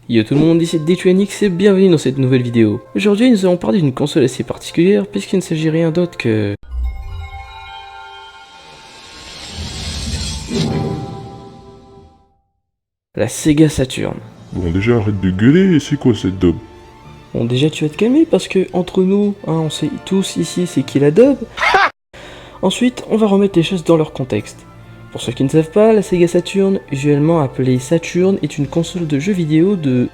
Yo tout le monde, ici D2NX et bienvenue dans cette nouvelle vidéo. Aujourd'hui nous allons parler d'une console assez particulière puisqu'il ne s'agit rien d'autre que... la Sega Saturn. Bon déjà arrête de gueuler, c'est quoi cette daube? Bon déjà tu vas te calmer parce que entre nous, on sait tous ici c'est qui la dub. Ensuite on va remettre les choses dans leur contexte. Pour ceux qui ne savent pas, la Sega Saturn, usuellement appelée Saturn, est une console de jeux vidéo de...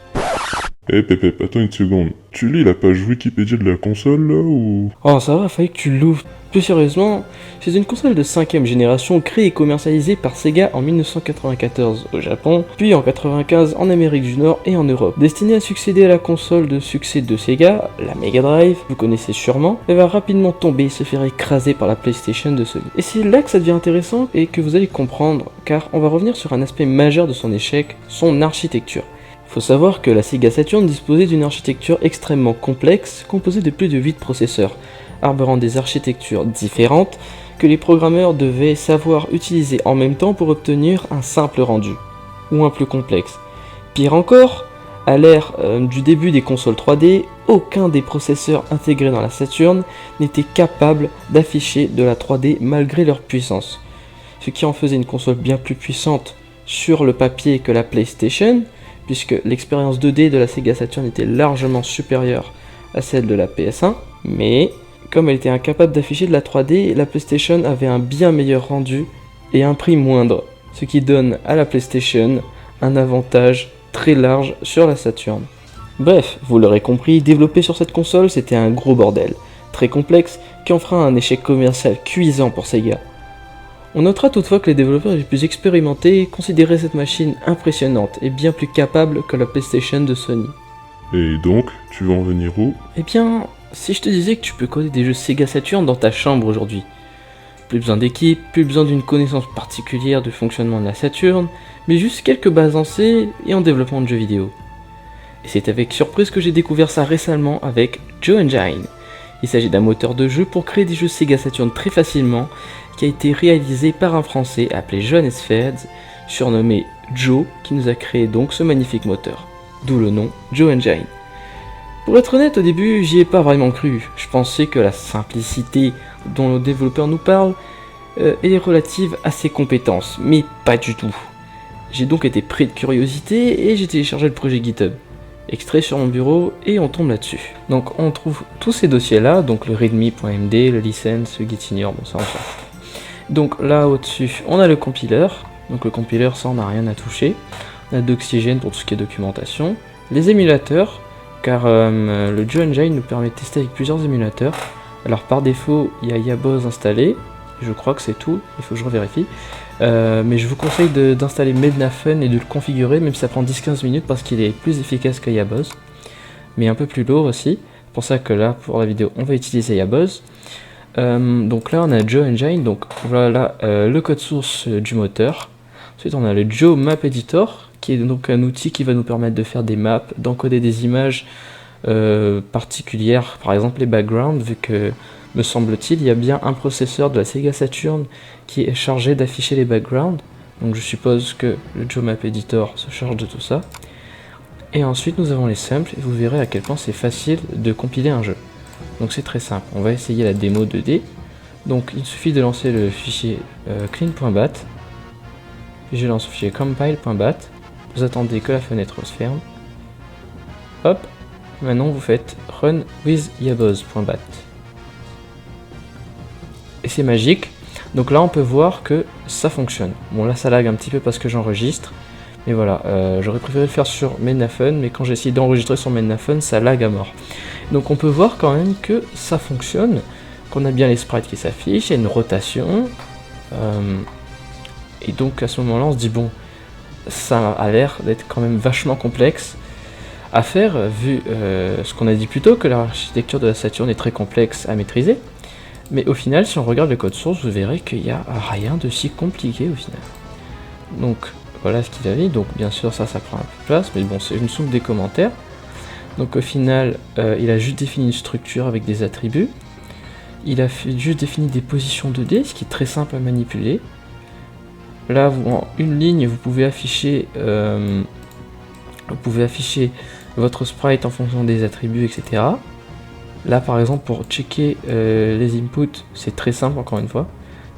Eh Pépé, attends une seconde. Tu lis la page Wikipédia de la console là ou... Oh ça va, fallait que tu l'ouvres. Plus sérieusement, c'est une console de 5ème génération créée et commercialisée par Sega en 1994 au Japon, puis en 95 en Amérique du Nord et en Europe. Destinée à succéder à la console de succès de Sega, la Mega Drive, vous connaissez sûrement, elle va rapidement tomber et se faire écraser par la PlayStation de Sony. Et c'est là que ça devient intéressant et que vous allez comprendre, car on va revenir sur un aspect majeur de son échec, son architecture. Faut savoir que la Sega Saturn disposait d'une architecture extrêmement complexe, composée de plus de 8 processeurs, arborant des architectures différentes que les programmeurs devaient savoir utiliser en même temps pour obtenir un simple rendu, ou un plus complexe. Pire encore, à l'ère du début des consoles 3D, aucun des processeurs intégrés dans la Saturn n'était capable d'afficher de la 3D malgré leur puissance, ce qui en faisait une console bien plus puissante sur le papier que la PlayStation, puisque l'expérience 2D de la Sega Saturn était largement supérieure à celle de la PS1, mais comme elle était incapable d'afficher de la 3D, la PlayStation avait un bien meilleur rendu et un prix moindre, ce qui donne à la PlayStation un avantage très large sur la Saturn. Bref, vous l'aurez compris, développer sur cette console c'était un gros bordel, très complexe, qui en fera un échec commercial cuisant pour Sega. On notera toutefois que les développeurs les plus expérimentés considéraient cette machine impressionnante et bien plus capable que la PlayStation de Sony. Et donc, tu veux en venir où? Eh bien, si je te disais que tu peux coder des jeux Sega Saturn dans ta chambre aujourd'hui. Plus besoin d'équipe, plus besoin d'une connaissance particulière du fonctionnement de la Saturn, mais juste quelques bases en C et en développement de jeux vidéo. Et c'est avec surprise que j'ai découvert ça récemment avec Joe Engine. Il s'agit d'un moteur de jeu pour créer des jeux Sega Saturn très facilement, qui a été réalisé par un Français appelé Johannes Feds, surnommé Joe, qui nous a créé donc ce magnifique moteur. D'où le nom Joe Engine. Pour être honnête, au début, j'y ai pas vraiment cru. Je pensais que la simplicité dont le développeur nous parle est relative à ses compétences, mais pas du tout. J'ai donc été pris de curiosité et j'ai téléchargé le projet GitHub. Extrait sur mon bureau et on tombe là-dessus. Donc on trouve tous ces dossiers là, donc le readme.md, le license, le gitignore, bon ça on s'en fout. Donc là au-dessus on a le compiler, donc le compiler ça on n'a rien à toucher. On a d'Oxygène pour tout ce qui est documentation, les émulateurs, car le Joe Engine nous permet de tester avec plusieurs émulateurs. Alors par défaut il y a Yaboz installé, je crois que c'est tout, il faut que je revérifie. Mais je vous conseille d'installer Mednafen et de le configurer, même si ça prend 10-15 minutes parce qu'il est plus efficace que Yaboz, mais un peu plus lourd aussi. C'est pour ça que là, pour la vidéo, on va utiliser Yaboz. Donc là, on a Joe Engine, donc voilà le code source du moteur. Ensuite, on a le Joe Map Editor, qui est donc un outil qui va nous permettre de faire des maps, d'encoder des images particulières, par exemple les backgrounds, vu que me semble-t-il, il y a bien un processeur de la Sega Saturn qui est chargé d'afficher les backgrounds. Donc je suppose que le Joe Map Editor se charge de tout ça. Et ensuite nous avons les samples et vous verrez à quel point c'est facile de compiler un jeu. Donc c'est très simple, on va essayer la démo 2D. Donc il suffit de lancer le fichier clean.bat. Puis je lance le fichier compile.bat. Vous attendez que la fenêtre se ferme. Hop, maintenant vous faites run with yaboz.bat. Et c'est magique, donc là on peut voir que ça fonctionne. Bon là ça lag un petit peu parce que j'enregistre, mais voilà, j'aurais préféré le faire sur Mednafen, mais quand j'ai essayé d'enregistrer sur Mednafen, ça lag à mort. Donc on peut voir quand même que ça fonctionne, qu'on a bien les sprites qui s'affichent, il y a une rotation, et donc à ce moment là on se dit bon, ça a l'air d'être quand même vachement complexe à faire, vu ce qu'on a dit plus tôt, que l'architecture de la Saturn est très complexe à maîtriser. Mais au final, si on regarde le code source, vous verrez qu'il n'y a rien de si compliqué au final. Donc voilà ce qu'il avait, donc bien sûr ça prend un peu de place, mais bon c'est une soupe des commentaires. Donc au final, il a juste défini une structure avec des attributs. Il a juste défini des positions 2D, ce qui est très simple à manipuler. Là, en une ligne, vous pouvez afficher Vous pouvez afficher votre sprite en fonction des attributs, etc. Là par exemple pour checker les inputs, c'est très simple encore une fois.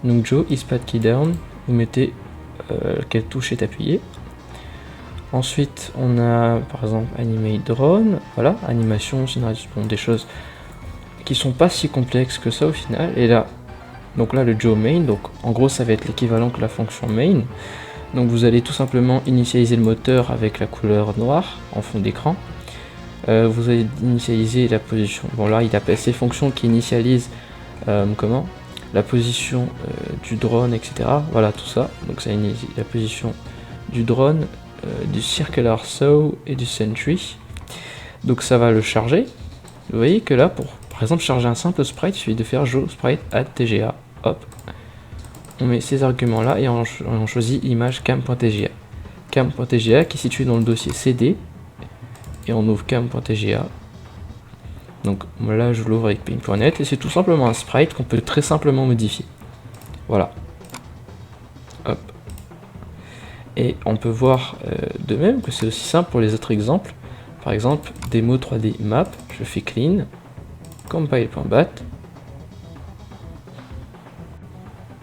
Donc Joe, ispad key down, vous mettez quelle touche est appuyée. Ensuite on a par exemple animate drone, voilà, animation, scénario, bon, des choses qui sont pas si complexes que ça au final. Et là, donc là le Joe main, donc en gros ça va être l'équivalent que la fonction main. Donc vous allez tout simplement initialiser le moteur avec la couleur noire en fond d'écran. Vous allez initialiser la position. Bon là il appelle ces fonctions qui initialisent la position du drone, etc. Voilà tout ça. Donc ça initie la position du drone, du circular saw et du sentry. Donc ça va le charger. Vous voyez que là pour par exemple charger un simple sprite, il suffit de faire Joe sprite add TGA. Hop. On met ces arguments là et on choisit image cam.tga. Cam.tga qui est situé dans le dossier CD. Et on ouvre cam.tga. Donc là je l'ouvre avec ping.net et c'est tout simplement un sprite qu'on peut très simplement modifier. Voilà. Hop. Et on peut voir de même que c'est aussi simple pour les autres exemples. Par exemple, démo 3D map, je fais clean, compile.bat.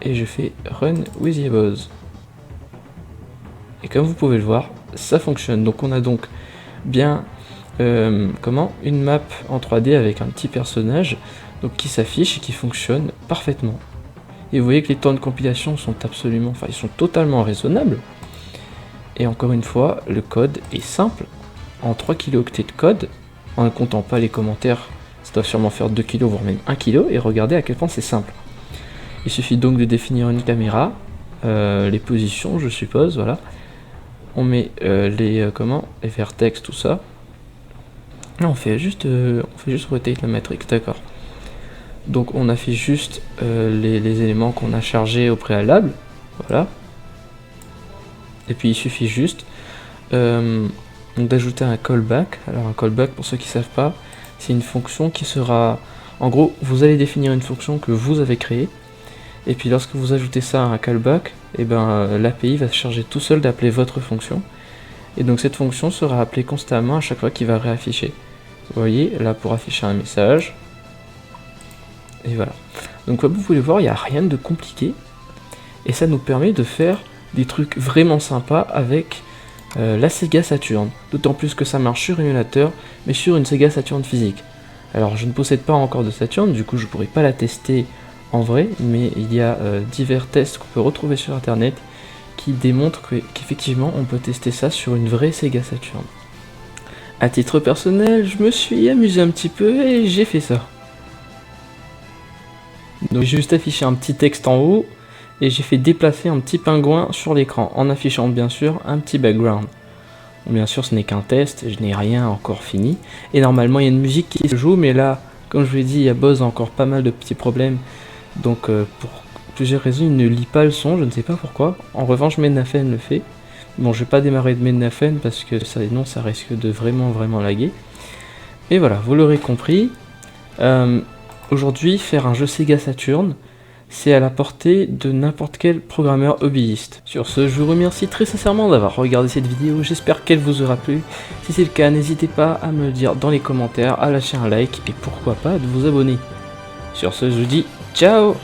Et je fais run with Yabos. Et comme vous pouvez le voir, ça fonctionne. Donc on a donc bien une map en 3D avec un petit personnage donc qui s'affiche et qui fonctionne parfaitement. Et vous voyez que les temps de compilation sont ils sont totalement raisonnables. Et encore une fois, le code est simple. En 3 kilooctets de code, en ne comptant pas les commentaires, ça doit sûrement faire 2 kg voire même 1 kg. Et regardez à quel point c'est simple. Il suffit donc de définir une caméra, les positions je suppose, voilà. On met les vertex, tout ça. Là, on fait juste rotate la matrix, d'accord. Donc on affiche juste les éléments qu'on a chargés au préalable, voilà. Et puis il suffit juste d'ajouter un callback. Alors un callback, pour ceux qui ne savent pas, c'est une fonction qui sera... En gros, vous allez définir une fonction que vous avez créée. Et puis lorsque vous ajoutez ça à un callback, et l'API va se charger tout seul d'appeler votre fonction. Et donc cette fonction sera appelée constamment à chaque fois qu'il va réafficher. Vous voyez, là pour afficher un message. Et voilà. Donc comme vous pouvez le voir, il n'y a rien de compliqué. Et ça nous permet de faire des trucs vraiment sympas avec la Sega Saturn. D'autant plus que ça marche sur émulateur, mais sur une Sega Saturn physique. Alors je ne possède pas encore de Saturn, du coup je ne pourrai pas la tester en vrai, mais il y a divers tests qu'on peut retrouver sur internet qui démontrent qu'effectivement on peut tester ça sur une vraie Sega Saturn. À titre personnel, je me suis amusé un petit peu et j'ai fait ça. Donc j'ai juste affiché un petit texte en haut et j'ai fait déplacer un petit pingouin sur l'écran en affichant bien sûr un petit background. Bon, bien sûr ce n'est qu'un test, je n'ai rien encore fini et normalement il y a une musique qui se joue, mais là comme je vous l'ai dit, il y a Boz encore pas mal de petits problèmes. Donc pour plusieurs raisons il ne lit pas le son, je ne sais pas pourquoi. En revanche Mednafen le fait. Bon, je vais pas démarrer de Mednafen parce que sinon ça risque de vraiment laguer. Et voilà, vous l'aurez compris. Aujourd'hui faire un jeu Sega Saturn, c'est à la portée de n'importe quel programmeur hobbyiste. Sur ce, je vous remercie très sincèrement d'avoir regardé cette vidéo, j'espère qu'elle vous aura plu. Si c'est le cas, n'hésitez pas à me le dire dans les commentaires, à lâcher un like et pourquoi pas de vous abonner. Sur ce, je vous dis ciao.